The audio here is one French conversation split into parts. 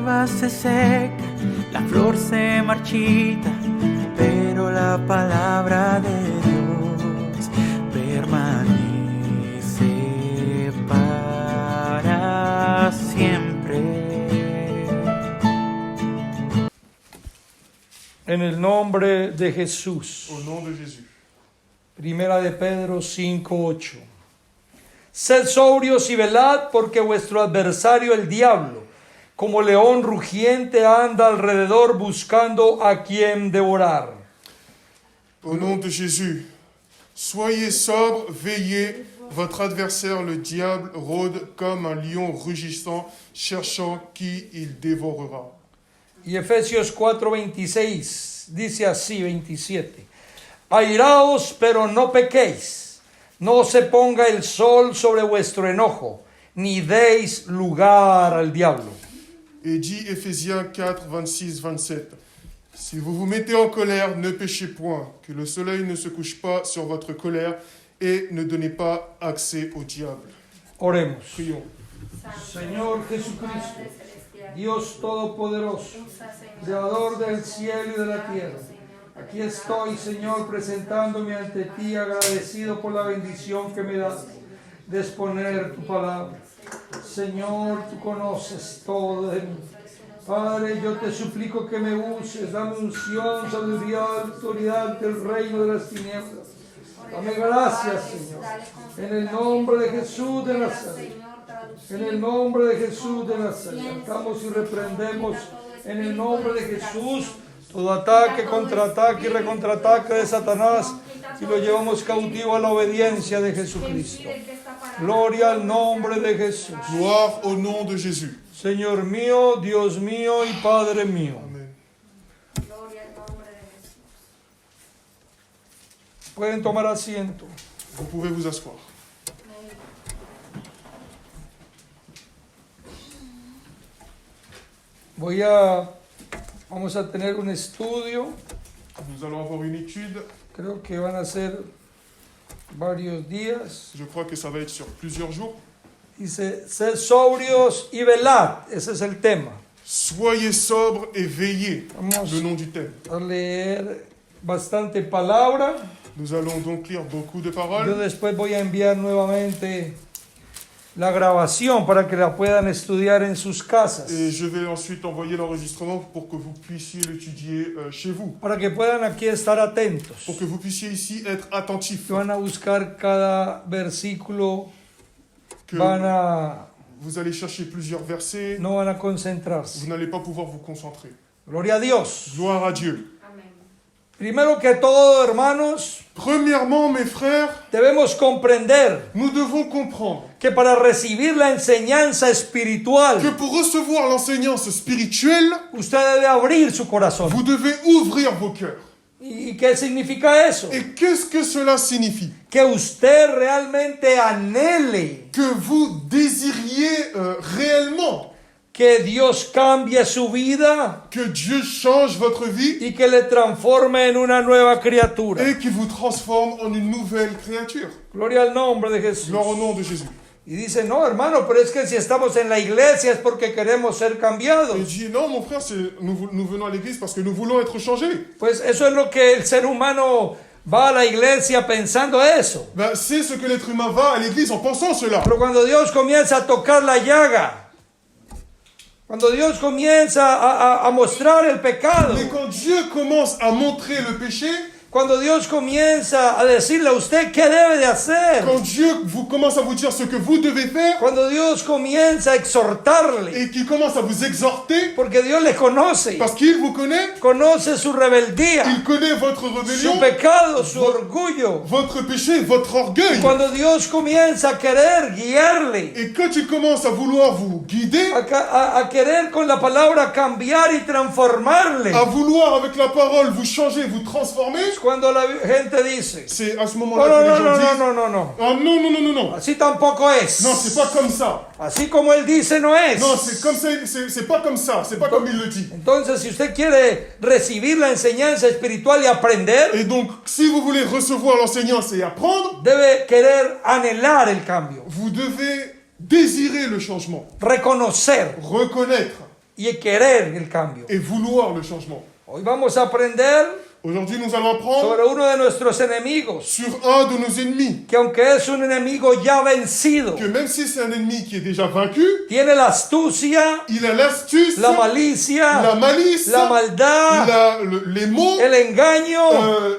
hierba se seca, la flor se marchita, pero la palabra de Dios permanece para siempre. En el nombre de Jesús. Au nom de Jésus. Primera de Pedro 5:8. Sed sobrios y velad, porque vuestro adversario el diablo, como león rugiente, anda alrededor buscando a quien devorar. Au nom de Jésus. Soyez sobres, veillez. Votre adversaire, le diable, rôde comme un lion rugissant, cherchant qui il dévorera. Y Efesios 4:26 dice así, 27. Airaos, pero no pequéis. No se ponga el sol sobre vuestro enojo, ni deis lugar al diablo. Et dit Éphésiens 4, 26, 27. Si vous vous mettez en colère, ne péchez point, que le soleil ne se couche pas sur votre colère, et ne donnez pas accès au diable. Oremos. Prions. Señor Jesucristo, Dios Todopoderoso, Creador del cielo y de la tierra, aquí estoy, Señor, presentándome ante ti, agradecido por la bendición que me das de exponer tu palabra. Señor, tú conoces todo de mí. Padre, yo te suplico que me uses, dame unción, sabiduría, autoridad del reino de las tinieblas. Dame gracias, Señor, en el nombre de Jesús de Nazaret. En el nombre de Jesús de Nazaret, sacamos y reprendemos en el nombre de Jesús todo ataque, contraataque y recontraataque de Satanás y lo llevamos cautivo a la obediencia de Jesucristo. Gloria al nombre de Jesús. Gloire au nom de Jésus. Señor mío, Dios mío y Padre mío. Amen. Pueden tomar asiento. Vous pouvez vous asseoir. Vamos a tener un estudio. Nous allons avoir une étude. Creo que van a ser varios días. Je crois que ça va être sur plusieurs jours. Dice, sed sobrios y velad. Ese es el tema. Soyez sobres et veillez. Vamos Le nom du thème. a leer bastante palabra. Nous allons donc lire beaucoup de Yo paroles. después voy a enviar nuevamente la grabación para que la puedan estudiar en sus casas. Et je vais ensuite envoyer l'enregistrement pour que vous puissiez l'étudier chez vous. Para que puedan aquí estar atentos. Pour que vous puissiez ici être attentifs. Que van a buscar cada versículo. Que vous allez chercher plusieurs versets. No van a concentrarse. Vous n'allez pas pouvoir vous concentrer. Gloria a Dios. Gloire à Dieu. Primero que todo, hermanos, Premièrement, mes frères, debemos comprender nous devons comprendre que para recibir la enseñanza que espiritual, pour recevoir l'enseignance spirituelle, usted debe abrir su corazón. vous devez ouvrir vos cœurs. ¿Y qué significa eso? Et qu'est-ce que cela signifie? Que usted realmente anhele Que vous désiriez réellement que Dios cambie su vida que Dieu change votre vie y que le transforme en una nueva criatura. et qu'il vous transforme en une nouvelle créature. Gloria al nombre de Jesús. Gloire au nom de Jésus. Y dice, no, hermano, pero es que si estamos en la iglesia es porque queremos ser cambiados. Et il dit, non, mon frère, nous venons à l'église parce que nous voulons être changés. Pues eso es lo que el ser humano va a la iglesia pensando eso. Ben, c'est ce que l'être humain va à l'église en pensant cela. Pero cuando Dios comienza a tocar la llaga, cuando Dios comienza a mostrar el pecado, Mais quand Dieu commence à montrer le péché, cuando Dios comienza a decirle a usted qué debe de hacer, quand Dieu commence à vous dire ce que vous devez faire, cuando Dios comienza a exhortarle, et qu'il commence à vous exhorter, porque Dios le conoce, parce qu'il vous connaît, conoce su rebeldía, il connaît votre su rébellion, pecado, su orgullo. votre péché, votre orgueil. Cuando Dios comienza a querer guiarle, Et quand il commence à vouloir vous guider, a querer con la palabra cambiar y transformarle, à vouloir avec la parole vous changer, vous transformer, cuando la gente dice, c'est à ce no, moment-là que les gens disent, no, no, no, ah non, non, non, non, non, así tampoco es. non, c'est pas comme ça. Así como él dice, no es. Non, c'est comme ça, c'est pas comme ça, c'est pas comme il le dit. Entonces, si usted quiere recibir la enseñanza espiritual y aprender, Et donc, si vous voulez recevoir l'enseignance et apprendre, debe querer anhelar el cambio, vous devez désirer le changement, reconocer reconnaître y querer el cambio. et vouloir le changement. Hoy vamos a aprender Aujourd'hui, nous allons apprendre sobre uno de nuestros enemigos, sur un de nos ennemis, que aunque es un enemigo ya vencido, que même si c'est un ennemi qui est déjà vaincu, tiene la astucia, il a l'astuce, la malicia, la malice, la maldad, les mots, el engaño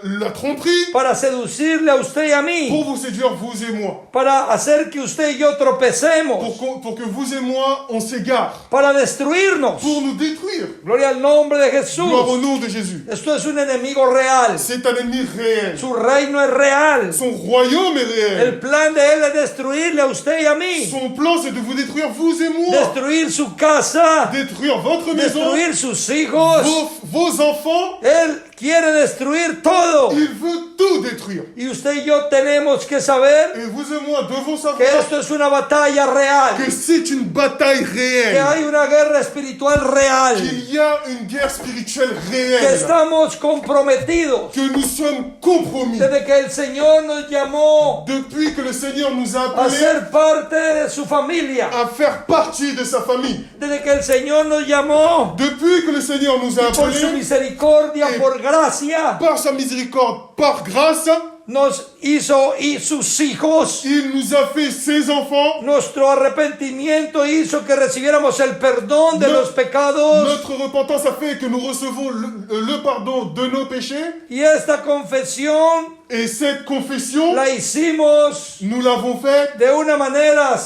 la tromperie, para seducirle a usted y a pour mí, vous séduire, vous et moi, para hacer que usted y yo tropecemos, pour que vous et moi, on s'égare, para destruirnos. pour nous détruire. Gloria al nombre de Gloire au Jesús. nom de Jésus. Esto es un enemigo real. C'est un ennemi réel. Su reino es real. Son royaume est réel. El plan de él es destruirle a usted y a mí. Son plan, c'est de vous détruire, vous et moi. Destruir su casa, Détruire votre maison, destruir sus hijos. vos enfants. Él quiere destruir todo. Il veut tout détruire. Y usted y yo tenemos que saber Et vous et moi devons que savoir esto es una batalla real. que c'est une bataille Que réelle. hay una guerra espiritual real. Qu'il y a une guerre spirituelle Que réelle. estamos comprometidos. Que nous sommes compromis. Desde que el Señor nos llamó Depuis que le Seigneur nous a a appelés ser parte de su familia. à faire partie de sa famille. Desde que el Señor nos llamó Depuis que le Seigneur nous a por su appelés, misericordia, Et- por gracia, par sa miséricorde, par grâce, nos hizo y sus hijos. il nous a fait ses enfants. Nuestro arrepentimiento hizo que recibiéramos el perdón de No- los pecados. Notre repentance a fait que nous recevons le pardon de nos péchés. Y esta confesión Et cette confession, la hicimos nous l'avons faite de una manera,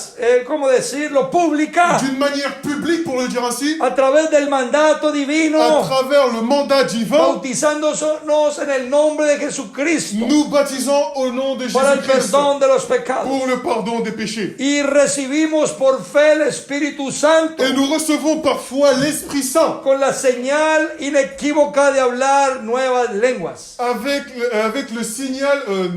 ¿cómo decirlo?, pública, d'une manière publique, pour le dire ainsi, a través del mandato à divino, travers le mandat divin, bautizándonos en el nombre de Jesucristo nous baptisant au nom de para el Jésus-Christ perdón de los pecados. pour le pardon des péchés. Y recibimos por fe el Espíritu Santo Et nous recevons parfois l'Esprit Saint con la señal inequívoca de hablar nuevas lenguas. avec le signal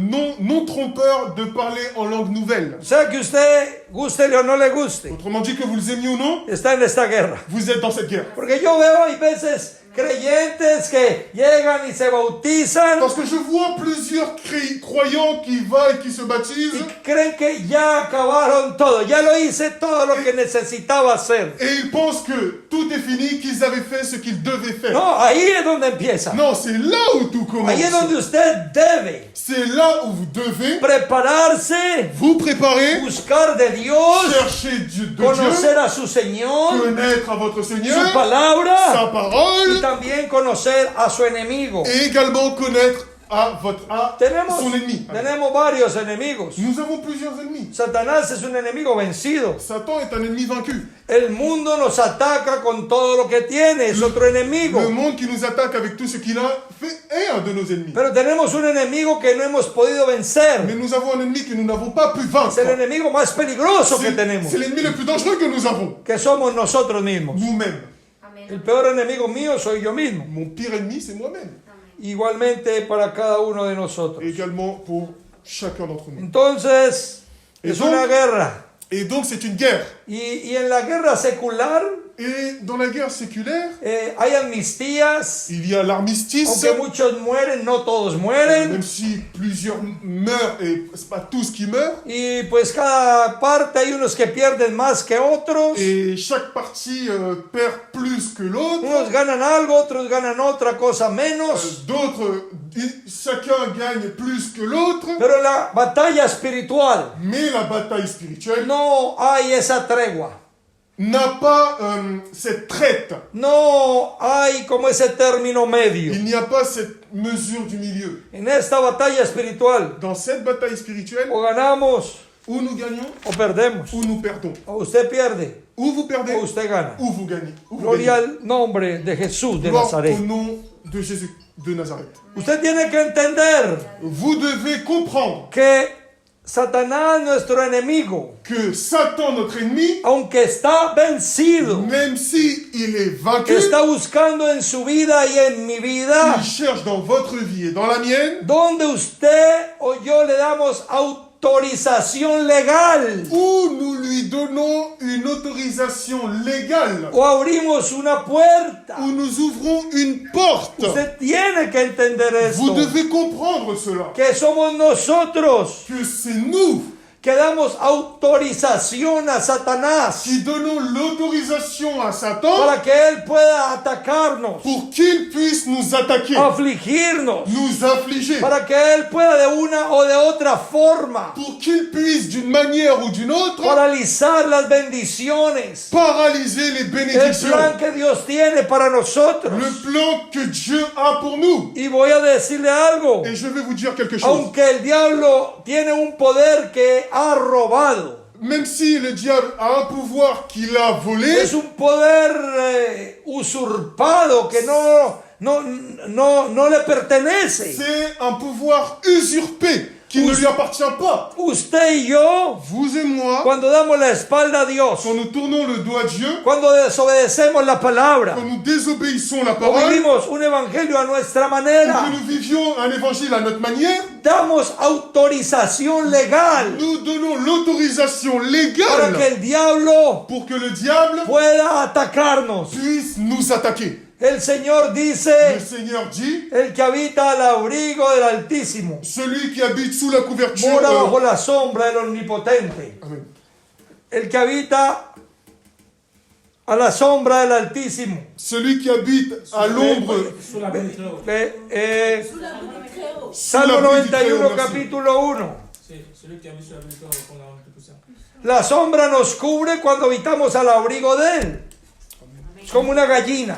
non trompeur de parler en langue nouvelle. O sea que usted, gústele o no le guste, Autrement dit, que vous les aimiez ou non, está en esta guerra. vous êtes dans cette guerre. Porque yo veo hay veces creyentes que llegan y se bautizan Parce que je vois plusieurs croyants qui vont et qui se baptisent y creen que ya acabaron todo, ya lo hice todo lo que necesitaba hacer. et ils pensent que tout est fini, qu'ils avaient fait ce qu'ils devaient faire. No, ahí es donde empieza. Non, c'est là où tout commence. Ahí es donde usted debe C'est là où vous devez prepararse, vous préparer, buscar de Dios, chercher de Dieu, conocer a su Señor, connaître à votre su Seigneur, sa palabra y parole, también conocer a su enemigo. et également connaître à son ennemi. Tenemos varios enemigos. Nous avons plusieurs ennemis. Satanás es un enemigo vencido. Satan est un ennemi vaincu. El mundo nos ataca con todo lo que tiene, es otro enemigo. Le monde qui nous attaque avec tout ce qu'il a fait est un de nos ennemis. Pero tenemos un enemigo que no hemos podido vencer. Mais nous avons un ennemi que nous n'avons pas pu vaincre. Es el enemigo más peligroso que tenemos, C'est l'ennemi le plus dangereux que nous avons. que somos nosotros mismos. Nous-mêmes. El peor enemigo mío soy yo mismo. Mon pire ennemi, c'est moi-même. Igualmente para cada uno de nosotros. Et également pour chacun d'entre nous. Entonces, Et es donc- una guerra. Et donc c'est une guerre. Y en la guerra secular Et dans la guerre séculaire, hay amnistías. il y a l'armistice. Aunque muchos mueren, no todos mueren. Même si plusieurs meurent et c'est pas tous qui meurent. Y pues cada parte hay unos que pierden más que otros. Et chaque partie perd plus que l'autre. Unos ganan algo, otros ganan otra cosa menos. D'autres, chacun gagne plus que l'autre. Pero en la batalla espiritual Mais la bataille spirituelle no hay esa tregua. n'a pas cette traite. No hay como ese término medio. Il n'y a pas cette mesure du milieu. En esta batalla espiritual Dans cette bataille spirituelle, o ganamos où nous gagnons, o perdemos. ou nous perdons. O usted pierde Ou vous perdez, o usted gana. ou vous gagnez. Ou vous Gloria gagnez. al nombre de Jesús de Gloire Nazaret. au nom de Jésus de Nazareth. Usted tiene que entender Vous devez comprendre que Satanás, nuestro enemigo, que Satan, notre ennemi, aunque está vencido, même si il est vaincu, está buscando en su vida y en mi vida, il cherche dans votre vie et dans la mienne, donde usted o yo le damos autorización legal où nous lui donnons une autorisation légale, o abrimos una puerta. où nous ouvrons une porte. Usted tiene que entender Vous esto, devez comprendre cela, que somos nosotros que c'est nous que damos autorización a Satanás qui donnons l'autorisation à Satan para que él pueda atacarnos, pour qu'il puisse nous attaquer, afligirnos, nous affliger, para que él pueda de una o de otra forma pour qu'il puisse d'une manière ou d'une autre paralizar las bendiciones, paralyser les el bénédictions, plan que Dios tiene para nosotros. le plan que Dieu a pour nous. Y voy a decirle algo, Et je vais vous dire quelque chose. aunque el diablo tiene un poder que ha robado, Même si le diable a un pouvoir qu'il a volé, es un poder usurpado que no le pertenece. c'est un pouvoir usurpé qui ne lui appartient pas. Usted y yo, Vous et moi, cuando damos la espalda a Dios, quand nous tournons le dos à Dieu, cuando desobedecemos la palabra, quand nous désobéissons la o parole, vivimos un evangelio a nuestra ou manera, que nous vivions un évangile à notre manière, damos autorización legal nous donnons l'autorisation para légale que el diablo pour que le diable pueda atacarnos. puisse nous attaquer. El Señor Le dice, Seigneur dit, el que habita al abrigo del Altísimo celui qui habite sous la couverture, mora bajo la sombra del Omnipotente. Amen. El que habita a la sombra del Altísimo. Celui qui habite à l'ombre, Salmo sous l'abri du 91, Très-Haut, merci. capítulo 1. La sombra nos cubre cuando habitamos al abrigo de Él. Es como una gallina.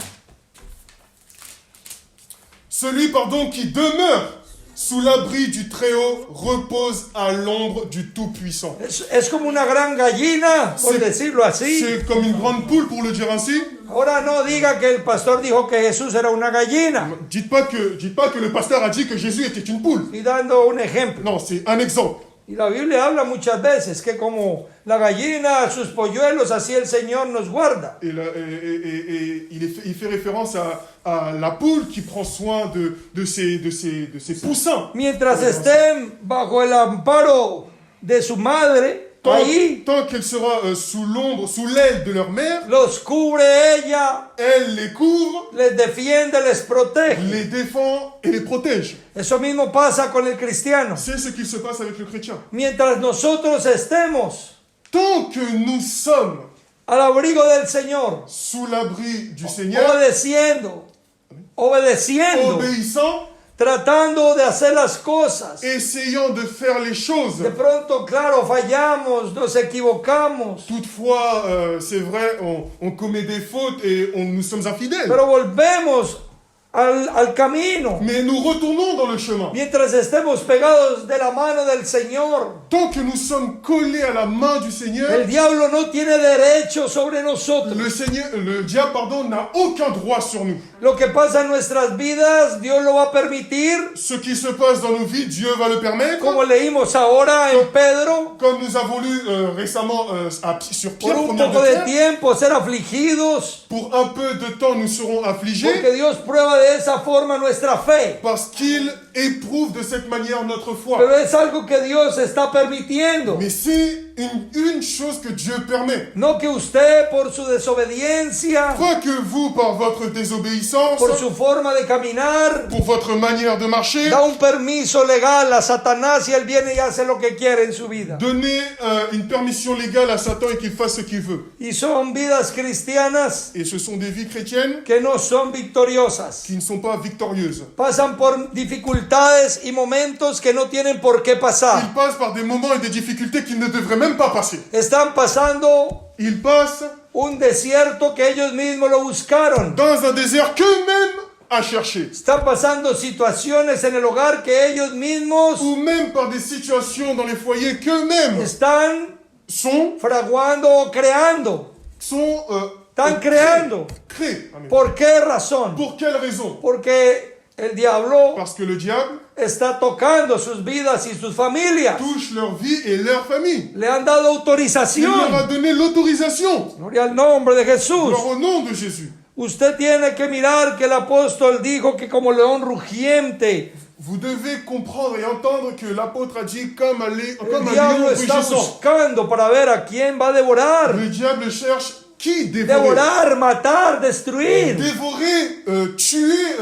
Celui, pardon, qui demeure sous l'abri du Très-Haut repose à l'ombre du Tout-Puissant. Es como una gran gallina, por decirlo así. C'est comme une grande poule, pour le dire ainsi. Ahora no diga que el pastor dijo que Jesús era una gallina. Dites pas que le pasteur a dit que Jésus était une poule. Y dando un ejemplo. Non, c'est un exemple. Y la Biblia habla muchas veces que como la gallina, sus polluelos, así el Señor nos guarda. Et il fait référence à la poule qui prend soin de ses poussins. Mientras estén bajo el amparo de su madre, ahí Tant qu'elle sera sous l'ombre, sous l'aile de leur mère, los cubre ella, elle les couvre, les defiende, les protege. les défend et les protège. Eso mismo pasa con el cristiano. C'est ce qui se passe avec le chrétien. Mientras nosotros estemos Tant que nous sommes al abrigo del Señor, sous l'abri du Seigneur, obedeciendo, obéissant, tratando de hacer las cosas. essayant de faire les choses. De pronto, claro, fallamos, nos equivocamos, Toutefois, c'est vrai, on commet des fautes et nous sommes infidèles. pero volvemos al camino. Mais nous retournons dans le chemin. Mientras estemos pegados de la mano del Señor, Tant que nous sommes collés à la main du Seigneur, el diablo no tiene derecho sobre nosotros. le diable, n'a aucun droit sur nous. Lo que pasa en nuestras vidas, Dios lo va a permitir, Ce qui se passe dans nos vies, Dieu va le permettre. como leímos ahora en Pedro, Comme nous avons lu récemment sur Pierre, por un première de poco de Pierre, tiempo ser afligidos, pour un peu de temps nous serons affligés, porque Dios prueba de esa forma nuestra fe. parce qu'il éprouve de cette manière notre foi. Pero es algo que Dios está permitiendo. Mais c'est une chose que Dieu permet. No que usted por su desobediencia, Pas que vous, par votre désobéissance, por su forma de caminar, pour votre manière de marcher, da un permiso legal a Satanás y él viene y hace lo que quiere en su vida. donnez une permission légale à Satan et qu'il fasse ce qu'il veut. Y son vidas cristianas Et ce sont des vies chrétiennes que no son victoriosas. qui ne sont pas victorieuses. Pasan por dificultades y momentos que no tienen por qué pasar. Ils passent par des moments et des difficultés qu'ils ne devraient même pas passer. Están pasando Ils passent un desierto que ellos mismos lo buscaron. dans un désert qu'eux-mêmes à chercher. Están pasando situaciones en el hogar que ellos mismos Ou même par des situations dans les foyers qu'eux-mêmes están sont fraguando o creando. Están creando. créés. Amen. ¿Por qué razón? Pour quelle raison? Porque el diablo Parce que le diable está tocando sus vidas y sus familias. touche leur vie et leur famille. Le han dado Il leur a autorización. donné l'autorisation. Gloria al nombre de Jesús. Alors, au nom de Jésus, Usted tiene que mirar que el apóstol dijo que como león rugiente, vous devez comprendre et entendre que l'apôtre a dit comme un el lion diablo está rugissant. buscando para ver a quién va a devorar. Le diable cherche Qui dévorer? Devorar, matar, destruir. Dévorer, tuer,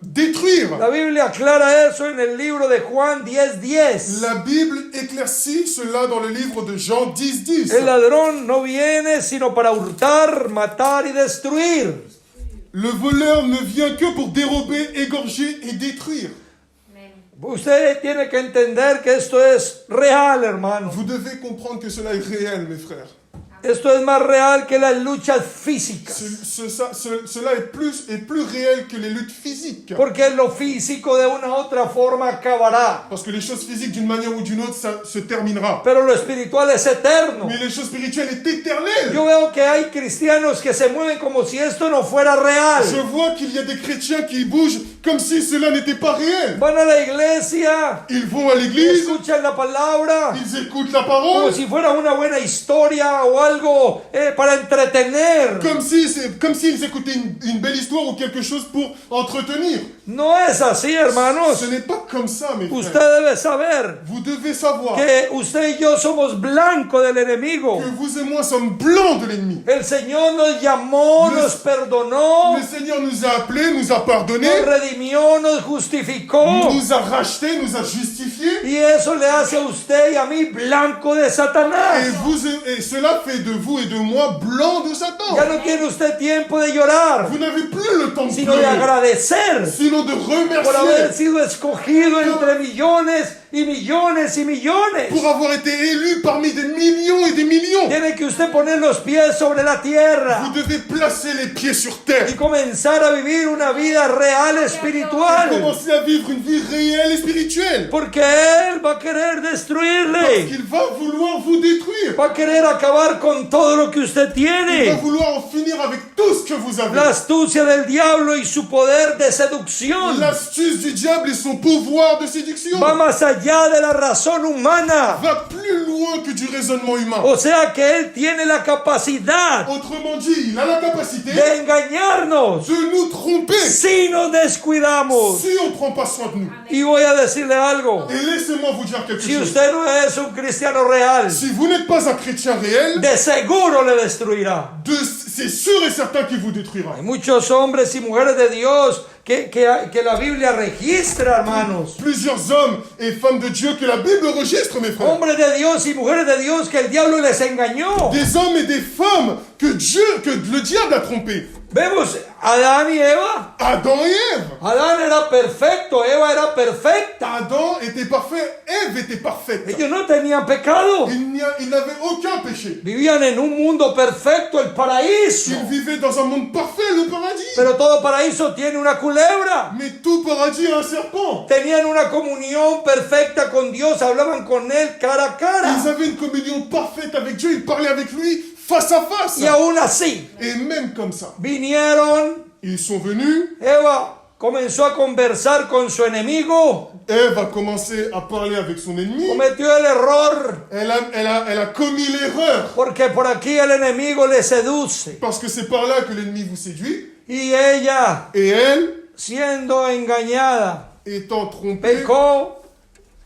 détruire. La Biblia aclara eso en el libro de Juan 10:10. La Bible éclaircit cela dans le livre de Jean 10:10. El ladrón no viene sino para hurtar, matar y destruir. Le voleur ne vient que pour dérober, égorger et détruire. Usted tiene que entender que esto es real, hermano. Vous devez comprendre que cela est réel, mes frères. Esto es más real que las luchas físicas. Cela est plus réel que les luttes physiques. Porque lo físico de una u otra forma acabará. Parce que les choses physiques, d'une manière ou d'une autre, ça se terminera. Pero lo espiritual es eterno. Mais les choses spirituelles est éternelle. Yo veo que hay cristianos que se mueven como si esto no fuera real. Je vois qu'il y a des chrétiens qui bougent comme si cela n'était pas réel. Van a la iglesia, Ils vont à l'église, escuchan la palabra, ils écoutent la como parole, si fuera una buena historia o algo para entretener. comme s'ils écoutaient une belle histoire ou quelque chose pour entretenir. No es así, hermanos. Ce n'est pas comme ça, mes Usted frères. debe saber Vous devez savoir que usted y yo somos blanco del enemigo. que vous et moi sommes blancs de l'ennemi. El Señor nos llamó, nos perdonó, Le Seigneur nous a appelés, nous a pardonnés, nos redimió, nos justificó. nous a rachetés, nous a justifiés. Y eso le hace a usted y a mí blanco de Satanás. Et cela fait de vous et de moi blancs de Satan. Ya no tiene usted tiempo de llorar, Vous n'avez plus le temps de sino de pleurer, agradecer sinon de por haber remercier sido escogido entre millones y millones y millones. pour avoir été élu parmi des millions et des millions. Tiene que usted poner los pies sobre la tierra Vous devez placer les pieds sur terre. y comenzar a vivir una vida real espiritual. Commencer à vivre une vie réelle et spirituelle. Porque Él va a querer Parce destruirle. qu'il va vouloir vous détruire. Va a querer acabar con todo lo que usted Il va tiene. vouloir en finir avec tout ce que vous avez. La astucia del diablo y su poder de seducción L'astuce du diable et son pouvoir de séduction va más allá de la razón humana. va plus loin que du raisonnement humain. O sea que Él tiene la capacidad Autrement dit, il a la capacité de engañarnos de nous tromper si nos descuidamos. si on ne prend pas soin de nous. Y voy a decirle algo. Et laissez-moi vous dire quelque Si chose. usted no es un cristiano real, Si vous n'êtes pas un chrétien réel, de seguro le destruirá. c'est sûr et certain qu'il vous détruira. Hay muchos hombres y mujeres de Dios que la Biblia registra, hermanos. Plusieurs hommes et femmes de Dieu que la Bible registre, mes frères. Hombres de Dios y mujeres de Dios que el diablo les engañó. Des hommes et des femmes que le diable a trompés. Vemos Adán y Eva. Adam et Ève. Adán era perfecto, Eva era perfecta. Adam était parfait, Ève était parfaite. Ellos no tenían pecado. Il n'avait aucun péché. Vivían en un mundo perfecto, el paraíso. Ils vivaient dans un monde parfait, le paradis. Pero todo paraíso tiene una culebra. Mais tout paradis a un serpent. Tenían una comunión perfecta con Dios, hablaban con Él cara a Ils cara. avaient une communion parfaite avec Dieu, ils parlaient avec lui face à face. Y aún así, Et même comme ça, vinieron, ils sont venus. Eva comenzó a conversar con su enemigo, Ève a commencé à parler avec son ennemi. cometió el error, Elle a commis l'erreur. porque por aquí el enemigo le seduce. Parce que c'est par là que l'ennemi vous séduit. Y ella, Et elle, siendo engañada, étant trompée, pecó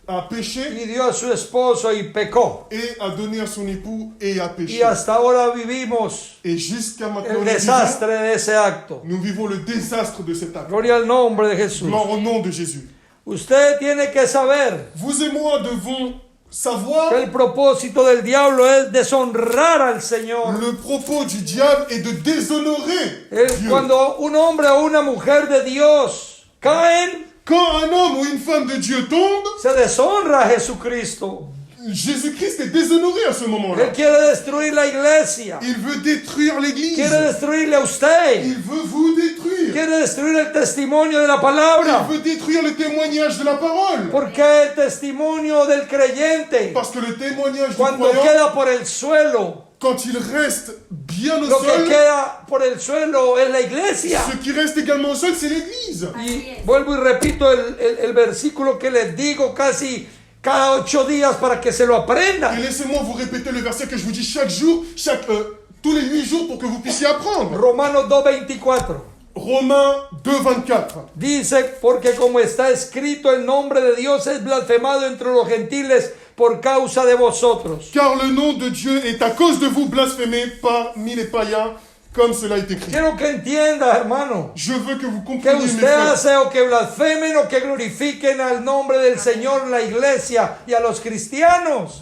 a péché y dio a su esposo y pecó. et a donné à son époux et a Y péché. hasta ahora vivimos Et jusqu'à maintenant, el desastre de ese acto. nous vivons le désastre de cet acte. Gloria al nombre de Jesús. Gloire au nom de Jésus. Usted tiene que saber Vous et moi devons savoir que el propósito del diablo es deshonrar al Señor. le propos du diable est de déshonorer Dieu. Cuando un hombre o una mujer de Dios caen, Quand un homme ou une femme de Dieu tombe, se deshonra a Jesucristo. Jésus-Christ est déshonoré à ce moment-là. Él quiere destruir la iglesia. Il veut détruire l'Église. Quiere destruirle a usted. Il veut vous détruire. Quiere destruir el testimonio de la Il palabra. veut détruire le témoignage de la parole. Porque el testimonio del creyente, Parce que le témoignage du cuando croyant, queda por el suelo, quand il reste bien au lo que sol, queda por el suelo es la iglesia. ce qui reste également au sol, c'est l'Église. Y vuelvo y repito el versículo que les digo casi cada 8 días para que se lo aprendan. Et laissez-moi vous répéter le verset que je vous dis chaque jour, tous les 8 jours pour que vous puissiez apprendre. Romanos 2:24 Romains 2:24. dice, porque como está escrito, el nombre de Dios es blasfemado entre los gentiles por causa de vosotros. Car le nom de Dieu est à cause de vous blasphémé parmi les païens, comme cela est écrit. Quiero que entienda, hermano, Je veux que vous que compreniez, mes usted frères, hace o que blasfemen o que glorifiquen al nombre del Señor, la iglesia y a los cristianos.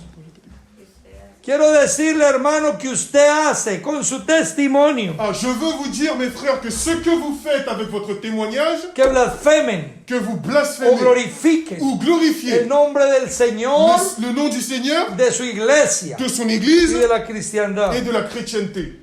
Quiero decirle, hermano, que usted hace con su testimonio Ah, je veux vous dire, mes frères, que ce que vous faites avec votre témoignage, que blasfemen que vous o blasphémez glorifiquen ou glorifiez el nombre del Señor, le nom du Seigneur, de su iglesia de son y Église de la cristiandad. et de la chrétienté.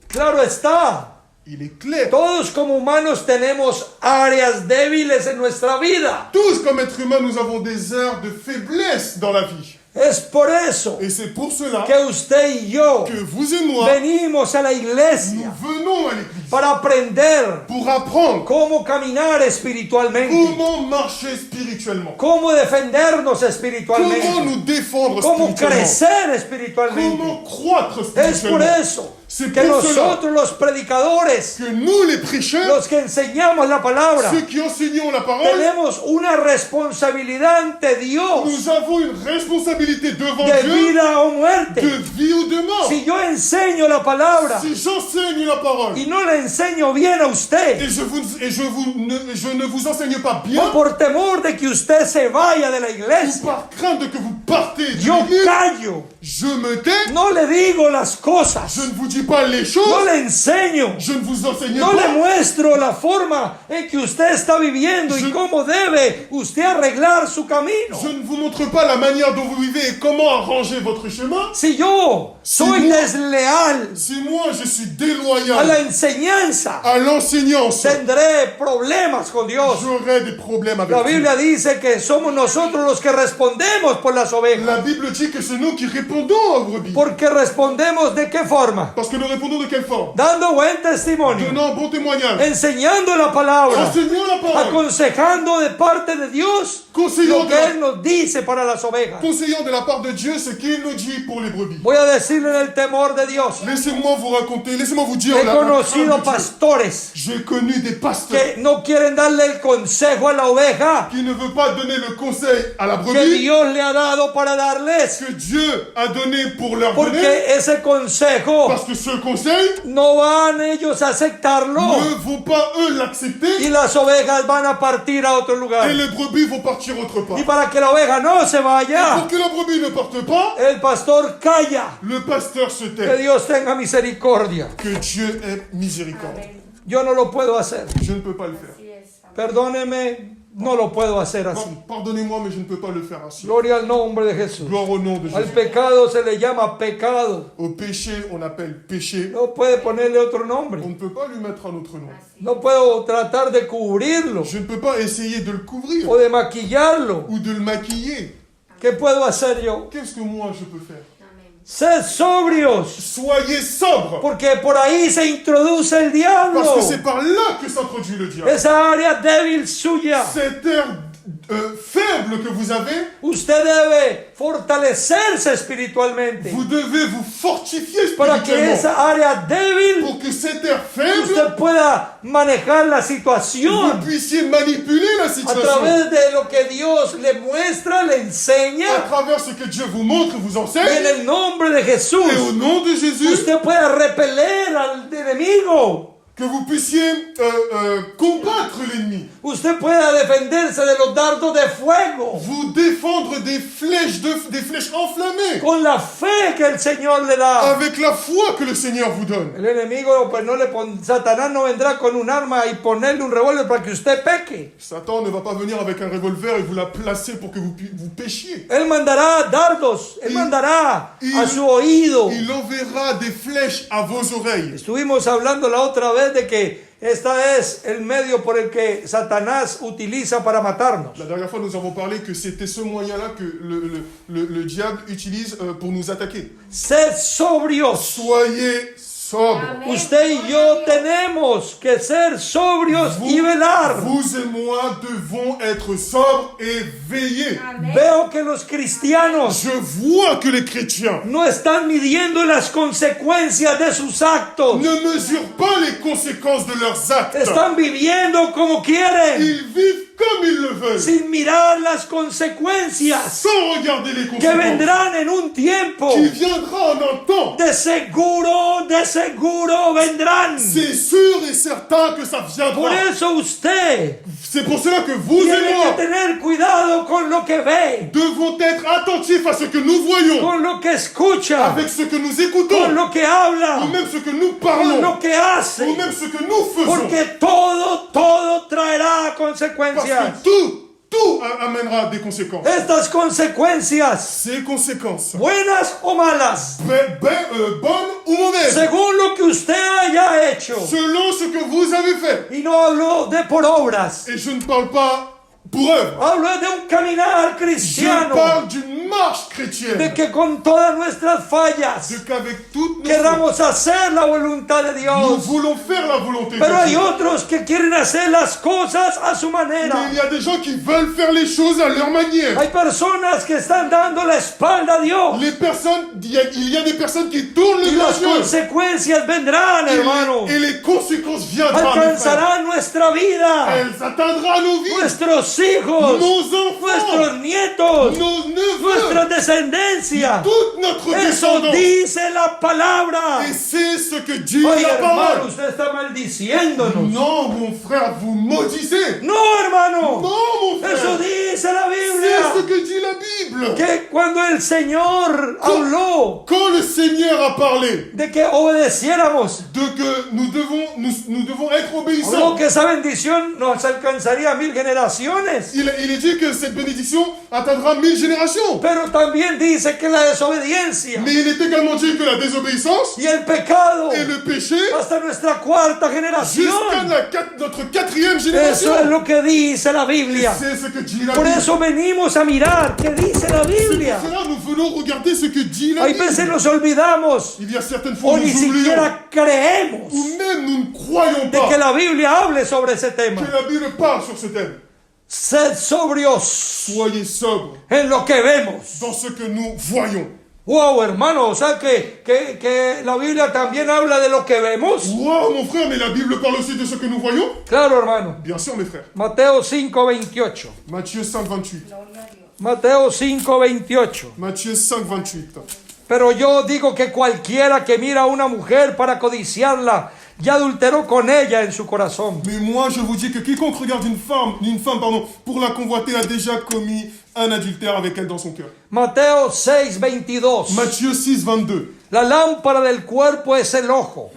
Claro está, Il est clair. todos como humanos tenemos áreas débiles en nuestra vida. Tous, comme êtres humains, nous avons des heures de faiblesse dans la vie. Es por eso Et c'est pour cela que usted y yo que vous et moi, venimos a la nous iglesia venons à l'église para aprender pour apprendre cómo caminar espiritualmente, comment marcher spirituellement, cómo defendernos comment espiritualmente, nous défendre cómo spirituellement, crecer espiritualmente. comment croître Es por spirituellement. eso C'est que pour cela nosotros los predicadores, que nous, les prêcheurs, los que enseñamos la palabra, ceux qui enseignons la parole, tenemos una responsabilidad ante Dios nous avons une responsabilité devant de Dieu vida o de muerte. vie ou de mort. Si yo enseño la palabra Si j'enseigne la parole y no la enseño bien a usted, et je ne vous enseigne pas o bien, por temor de que usted se vaya de la ou iglesia, par crainte de que vous partez de yo l'église, callo, je me tais, no le digo las je cosas, ne vous dis pas les no choses, le enseño, je ne vous enseigne no le pas, muestro la forma en que usted está viviendo y cómo debe usted arreglar su camino. je ne vous montre pas la manière dont vous vivez et comment arranger votre chemin. Si yo soy moi- desleal Si moi je suis a la déloyal enseñanza, à l'enseignance, tendré problemas con Dios. j'aurai des problèmes avec La Dieu. Biblia dice que somos nosotros los que respondemos por las ovejas. La Bible dit que c'est nous qui répondons aux brebis. Porque respondemos de qué forma? Parce que nous répondons de quelle forme? Dando buen testimonio, Donnant un bon témoignage, enseñando la palabra, enseignant la parole, aconsejando de parte de Dios conseillant lo de, que Él nos dice para las ovejas. conseillant de la part de Dieu ce qu'il nous dit pour les brebis. Voy a decirle en el temor de Dios. Laissez-moi vous raconter, laissez-moi vous dire He la crainte conocido de Dieu. pastores J'ai connu des pasteurs que no quieren darle el consejo a la oveja qui ne veulent pas donner le conseil à la que brebis Dios le ha dado para darles, que Dieu a donné pour leur donner, porque ese consejo parce que ce conseil no van ellos a aceptarlo ne vont pas eux y l'accepter las ovejas van a partir a otro lugar. et les brebis vont partir autre part. Y para que la oveja no se vaya, Pour que la brebis ne parte pas, el pastor calla. le pasteur se Que tait. Dios tenga misericordia. Que Dieu ait miséricorde. Yo no lo puedo hacer. Je ne peux pas le faire. Perdóneme, no lo puedo hacer así. Pardonnez-moi, mais je ne peux pas le faire ainsi. Gloria al nombre de Jesús. Gloire au nom de Al Jésus. pecado se le llama pecado. Au péché, on appelle péché. No puede ponerle otro nombre. On ne peut pas lui mettre un autre nom. No puedo tratar de cubrirlo Je ne peux pas essayer de le couvrir o de maquillarlo. ou de le maquiller. ¿Qué puedo hacer yo? Qu'est-ce que moi je peux faire? Sed sobrios, Soyez sobres, porque por ahí se introduce el diablo. parce que c'est par là que s'introduit le diable. Esa área débil suya. Cette air faible que vous avez, Usted debe fortalecerse espiritualmente vous devez vous fortifier para que spirituellement esa área débil pour que cette air faible, usted pueda manejar la vous situación puissiez manipuler la a situation través de lo que Dios le muestra, le à enseña. travers ce que Dieu vous montre, vous En enseigne. el nombre de Jesús, Et au nom de Jésus, usted pueda repeler al enemigo. que vous puissiez combattre l'ennemi, Usted pueda defenderse de los dardos de fuego vous défendre des flèches enflammées, con la fe que el Señor le da. avec la foi que le Seigneur vous donne. El enemigo, pues no le Satanás no vendrá con un arma y ponerle un revólver para que usted peque. Satan ne va pas venir avec un revolver et vous la placer pour que vous péchiez. Él mandará dardos, él mandará a su oído. Il enverra des flèches à vos oreilles. Estuvimos hablando la otra vez de que esta es el medio por el que Satanás utiliza para matarnos. La dernière fois, nous avons parlé que c'était ce moyen-là que le diable utilise pour nous attaquer. Sed sobrios. Soyez sobres. Usted y yo tenemos que ser sobrios y velar. Vous et moi devons être sobres et veiller. Veo que los cristianos Je vois que les chrétiens no están midiendo las consecuencias de sus actos. ne mesurent pas les conséquences de leurs actes. Están viviendo como quieren. Ils vivent comme ils le veulent, sin mirar las consecuencias sans regarder les que conséquences, vendrán en un tiempo. qui viendra en un temps. De seguro vendrán. C'est sûr et certain que ça Por viendra. eso usted C'est pour cela que vous et tiene que moi tener cuidado con lo que ve, devons être attentifs à ce que nous voyons, con lo que escucha, avec ce que nous con écoutons, lo que habla, ou même ce que nous con parlons, lo que hace. ou même ce que nous faisons. Porque todo traerá Parce consecuencias. que tout amènera des conséquences. Estas consecuencias, Ces conséquences, buenas o malas, bonnes ou mauvaises, según lo que usted haya hecho, selon ce que vous avez fait. y no hablo de por obras, Et je ne parle pas pour œuvre. hablo de un caminar Je cristiano, parle d'une marche chrétienne. de que con todas nuestras fallas De qu'avec toutes nos fautes, queramos hacer la voluntad de nous Dios. voulons faire la volonté de Pero hay Dieu. otros que quieren hacer las cosas a su manera. Mais il y a des gens qui veulent faire les choses à leur manière. Hay personas que están dando la espalda a Dios. Les personnes, il y a des personnes qui tournent Y le dos las à Dieu. consecuencias vendrán, hermano. Et les conséquences viendront, mes frères. Alcanzarán nuestra vida, Elles atteindront nos vies, nuestros hijos, nos enfants, nuestros nietos, nos nuestra neveux, descendencia. toute notre Eso descendance. dice la palabra. Et c'est ce que dit Oye, la hermano, parole. usted está maldiciéndonos. Non, mon frère, vous maudissez. No, hermano. Non, mon Eso frère. dice la C'est ce Biblia. que dit la Bible. Que cuando el Señor habló Quand le Seigneur a parlé de que obedeciéramos, de que nous devons être habló obéissants, que esa bendición nos alcanzaría a 1000 generaciones. il est dit que cette bénédiction atteindra 1000 générations. Pero también dice que la desobediencia Mais il est également dit que la désobéissance y el pecado et le péché hasta nuestra cuarta generación. jusqu'à notre 4e Eso es génération. lo que dice la Biblia. C'est ce que dit la Por Bible. eso venimos a mirar qué dice la Biblia. C'est là nous venons regarder ce que dit la Hay veces Bible. nos olvidamos Il y a certaines fois o où ni nous oublions, siquiera creemos ou même nous ne croyons de que pas la Biblia hable sobre ese tema. que la Bible parle sur ce thème. Sed sobrios Soyez sobres en lo que vemos. dans ce que nous voyons. Wow, hermano, o sea que la Biblia también habla de lo que vemos. Wow, mon frère, mais la Bible parle aussi de ce que nous voyons. Claro, hermano. Bien sûr, mes frères. Mateo 5:28. Matthieu 5, 28. Mateo 5:28. Matthieu 5, 28. Pero yo digo que cualquiera que mira a una mujer para codiciarla, ya adulteró con ella en su corazón. Mais moi, je vous dis que quiconque regarde une femme, pour la convoiter a déjà commis un adultère avec elle dans son cœur. Mateo 6:22. Matthieu 6, 22. La lámpara del cuerpo es el ojo.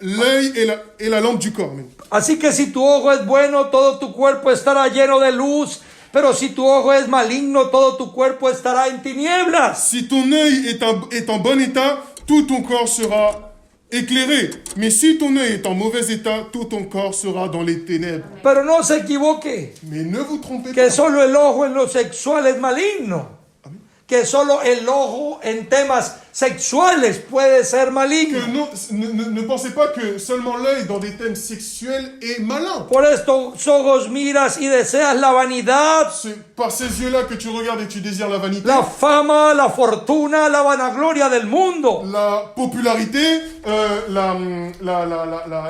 L'œil est la lampe du corps. Même. Así que si tu ojo es bueno, todo tu cuerpo estará lleno de luz. Pero si tu ojo es maligno, todo tu cuerpo estará en tinieblas. Si ton œil est en bon état, tout ton corps sera éclairé. Mais si ton œil est en mauvais état, tout ton corps sera dans les ténèbres. Pero no se equivoque, Mais ne vous trompez que pas. solo el ojo en lo sexual es maligno. Que solo el ojo en temas sexuales puede ser maligno. Que ne pensez pas que seulement l'œil dans des thèmes sexuels est malin. Por estos ojos miras y deseas la vanidad, C'est par ces yeux-là que tu regardes et tu désires la vanité, la fama, la fortuna, la vanagloria del mundo. la popularité,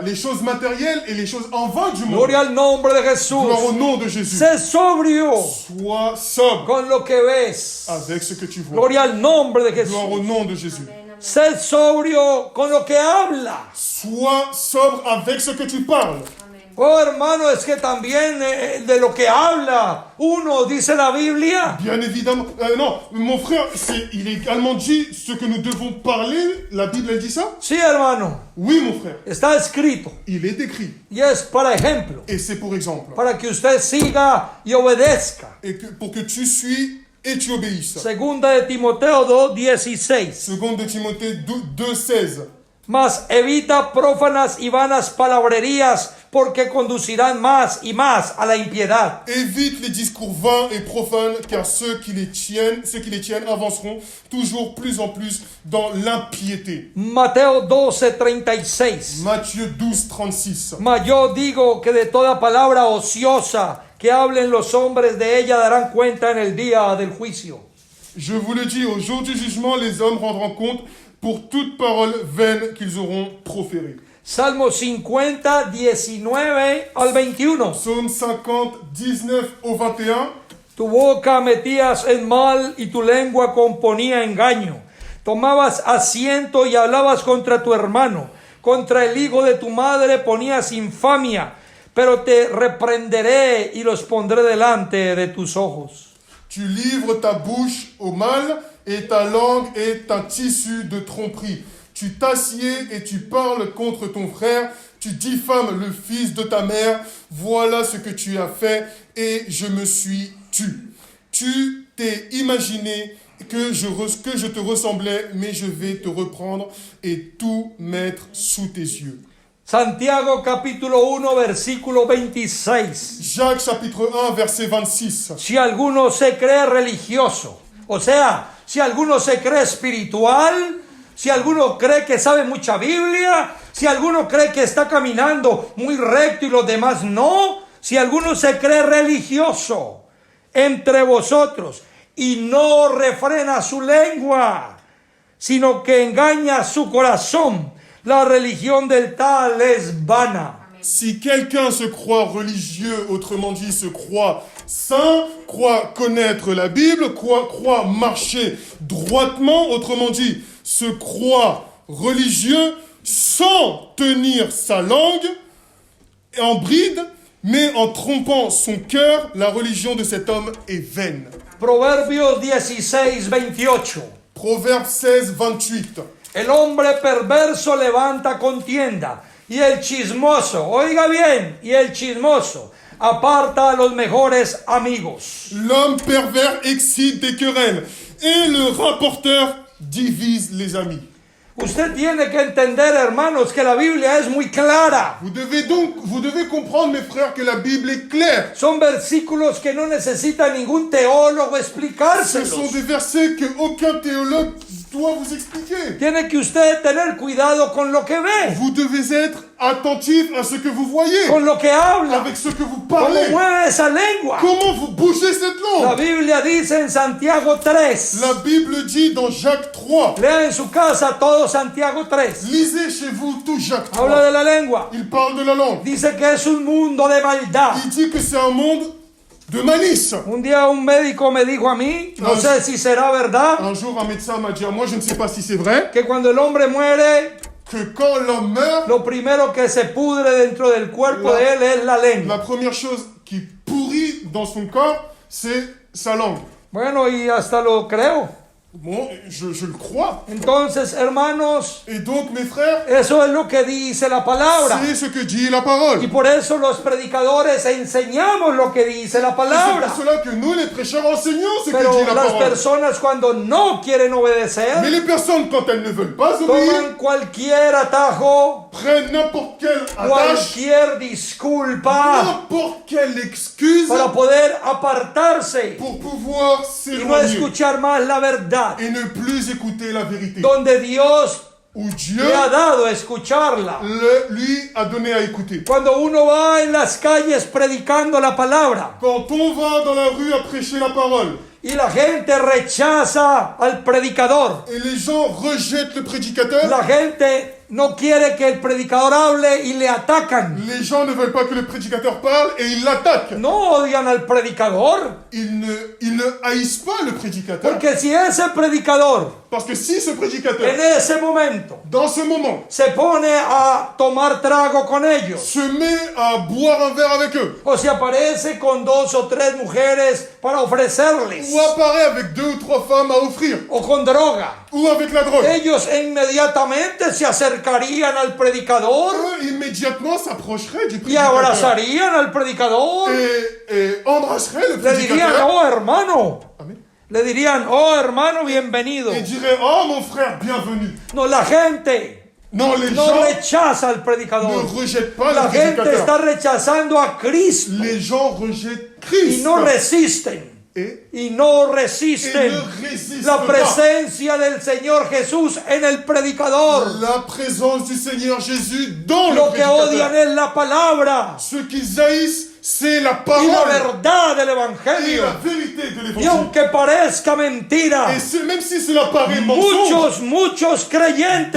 les choses matérielles et les choses en vain du monde. Gloria al nombre de Jesús. Gloire au nom de Jésus. Sé sobrio Sois sobre con lo que ves. avec ce que tu vois. Gloria al nombre de Gloire au Jesús. nom de Jésus. Sé sobrio con lo que habla. Sois sobre avec ce que tu parles. Oh, hermano, es que también de lo que habla uno, dice la Biblia. Bien évidemment. Non, mon frère, il est également dit ce que nous devons parler. La Bible, elle dit ça? Sí, hermano, Oui, mon frère. está escrito. Il est écrit. Y es para ejemplo, Et c'est pour exemple. para que usted siga y obedezca. Et pour que tu suis et tu obéisses. Segunda de Timoteo 2:16. Seconde de Timothée 2,16. Mas evita prófanas y vanas palabrerías, porque conducirán más y más a la impiedad. Évite les discours vains et profanes, car ceux qui les tiennent avanceront toujours plus en plus dans l'impiété. Mateo 12:36. Matthieu 12, 36. Mas yo digo que de toda palabra ociosa que hablen los hombres de ella darán cuenta en el día del juicio. Je vous le dis, au jour du jugement, les hommes rendront compte pour toute parole vaine qu'ils auront proférée. Salmo 50, 19 al 21. Psaume 50, 19 au 21. Tu boca metías en mal y tu lengua componía engaño. Tomabas asiento y hablabas contra tu hermano. Contra el hijo de tu madre ponías infamia. Pero te reprenderé y los pondré delante de tus ojos. Tu livres ta bouche au mal et ta langue est un tissu de tromperie. Tu t'assieds et tu parles contre ton frère. Tu diffames le fils de ta mère. Voilà ce que tu as fait et je me suis tu. Tu t'es imaginé que je te ressemblais, mais je vais te reprendre et tout mettre sous tes yeux. Santiago capítulo 1 versículo 26. Jacques chapitre 1 verset 26. Si alguno se cree religioso, o sea, si alguno se cree espiritual, si alguno cree que sabe mucha Biblia, si alguno cree que está caminando muy recto y los demás no, si alguno se cree religioso entre vosotros y no refrena su lengua, sino que engaña su corazón, la religión del tal es vana. Si quelqu'un se croit religieux, autrement dit se croit saint, croit connaître la Bible, croit marcher droitement, autrement dit se croit religieux sans tenir sa langue en bride, mais en trompant son cœur, la religion de cet homme est vaine. Proverbios 16, 28. Proverbe 16, 28. El hombre perverso levanta contienda y el chismoso, oiga bien, y el chismoso aparta a los mejores amigos. L'homme pervers excite des querelles et le rapporteur divise les amis. Usted tiene que entender, hermanos, que la Biblia es muy clara. Vous devez comprendre, mes frères, que la Bible est claire. Son versículos que no necesita ningún teólogo Ce explicárselos. sont des versets que aucun théologue doit vous expliquer. Tiene que usted tener cuidado con lo que ve, Vous devez être attentif à ce que vous voyez, con lo que habla, avec ce que vous cómo parlez. mueve esa lengua. Comment vous bougez cette La langue? Biblia dice en Santiago 3. La Bible dit dans Jacques 3. Lea en su casa todo Santiago 3. Lisez chez vous tout Jacques Habla 3. de la lengua. Il parle de la langue. Dice que es un mundo de maldad. Il dit que c'est un monde de malice. Un día un médico me dijo a mí, no sé si será verdad, Un jour, un médecin m'a dit à moi, je ne sais pas si c'est vrai, que cuando el hombre muere, que quand l'homme meurt, lo primero que se pudre dentro del cuerpo de él es la la lengua. première chose qui pourrit dans son corps, c'est sa langue. Bueno, y hasta lo creo. Bon, je le crois. Entonces, hermanos, Et donc, mes frères, eso es lo que dice la palabra. c'est ce que dit la parole. Y por eso los predicadores enseñamos lo que dice la C'est palabra. pour cela que nous, les prêcheurs, enseignons ce que Pero dit la las parole. personas cuando no quieren Mais obedecer, les personnes, quand elles ne veulent pas obéir, toman cualquier atajo, prennent n'importe quelle attache, cualquier disculpa n'importe quelle excuse para poder apartarse pour pouvoir y no s'éloigner escuchar más la verdad, et ne plus écouter la vérité. donde Dios Où Dieu le ha dado a escucharla. lui a donné à écouter. Cuando uno va en las calles predicando la palabra Quand on va dans la rue à prêcher la parole y la gente rechaza al predicador, et les gens rejettent le prédicateur, la gente no quiere que el predicador hable y le atacan. les gens ne veulent pas que le prédicateur parle et ils l'attaquent. No odian al predicador, Ils ne haïssent pas le prédicateur. porque si ese predicador Parce que si ce en prédicateur, ese momento dans ce moment, se pone a tomar trago con ellos, se met à boire un verre avec eux, o se aparece con 2 o 3 mujeres para ofrecerles, ou apparaît avec 2 ou 3 femmes à offrir, o con droga, ou avec la drogue, ellos inmediatamente se acercarían al predicador eux immédiatement s'approcheraient du y prédicateur abrazarían al predicador. et embrasseraient le Le dirían, prédicateur. oh hermano, Amen. le dirían, oh hermano, bienvenido. Et diraient, oh mon frère, bienvenue. No, la gente Non, les no gens rechaza al ne predicador. rejettent pas La le gente prédicateur. está rechazando a Cristo Les gens rejettent y Christ no resisten. et Y no ne resisten résistent la pas. presencia del Señor Jesús en el predicador. La présence du Seigneur Jésus dans le Lo que odian prédicateur. es la palabra. Ce qu'ils haïssent, c'est la y la parole verdad del et Evangelio. la vérité de Y l'évangile. aunque parezca mentira, Et même si cela paraît mensonge, muchos creyentes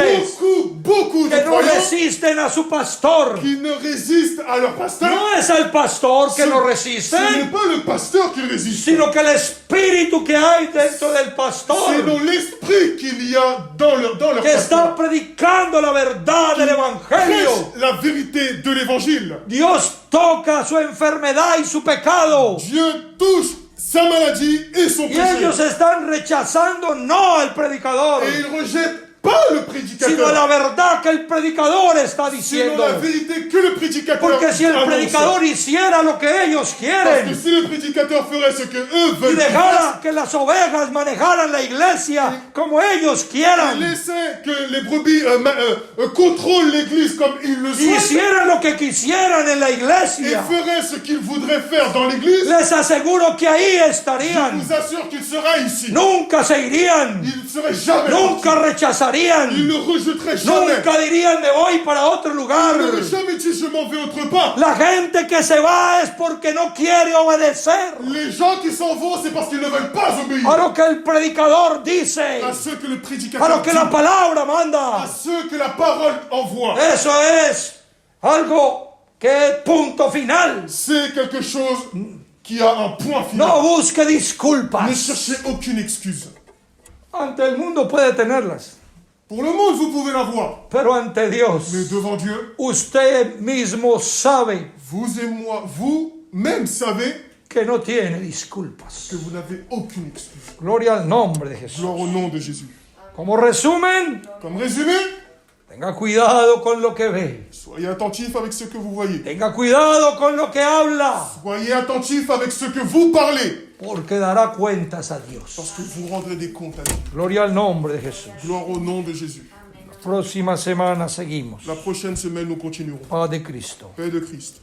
beaucoup de que no croyants resisten a su pastor. qui ne résistent à leur pasteur, No es el pastor que no ce resiste, n'est pas le pasteur qui résiste, sino que el espíritu que hay dentro del c'est pastor, dans l'esprit qu'il y a dans leur que pasteur. está predicando la verdad del Evangelio. Prêche la vérité de l'évangile. Dios toca su enfermedad y su pecado. Dieu touche sa maladie et son Y péché. ellos están rechazando no al predicador, Et ils rejettent pas le sino la prédicateur, verdad que el predicador está sino diciendo. la vérité que le prédicateur Porque si el annonce. predicador hiciera lo que ellos Parce que quieren si le prédicateur ferait ce que eux y veulent qu'il fasse, dejara que las ovejas manejaran la iglesia como ellos et quieran, laissait que les brebis contrôlent l'église comme ils le y souhaitent, hicieran lo que quisieran en la et iglesia, ferait ce qu'ils voudraient faire dans l'église, les aseguro que ahí je estarían. vous assure qu'il sera ici. Nunca se irían, Il ne serait jamais nunca parti. rechazarían, Il ne rejetterait jamais. nunca dirían me voy para otro lugar. Il n'aurait jamais dit je m'en vais autre part. La gente que se va es porque no quiere obedecer Les gens qui s'en vont, c'est parce qu'ils ne veulent pas obéir a lo que el predicador dice, à ce que le a prédicateur lo que dit, la palabra à manda. ce que la parole envoie. Eso es algo que es punto final. C'est quelque chose qui a un point final. No busque Ne disculpas. cherchez aucune excuse. Ante el mundo puede tenerlas, Pour le monde, vous pouvez l'avoir. pero ante Dios, Mais devant Dieu, usted mismo sabe vous et moi, vous-même savez que no tiene disculpas. que vous n'avez aucune excuse. Gloria al nombre de Jesús. Gloire au nom de Jésus. Como resumen, Comme résumé, tenga cuidado con lo que ve. soyez attentifs avec ce que vous voyez. Tenga cuidado con lo que habla, Soyez attentifs avec ce que vous parlez. porque dará cuentas a Dios. Parce que vous rendrez des comptes à Dieu. Gloria al nombre de Jesús. Gloire au nom de Jésus. Próxima semana seguimos. La prochaine semaine, nous continuerons. Paz de Cristo. Paix de Christ.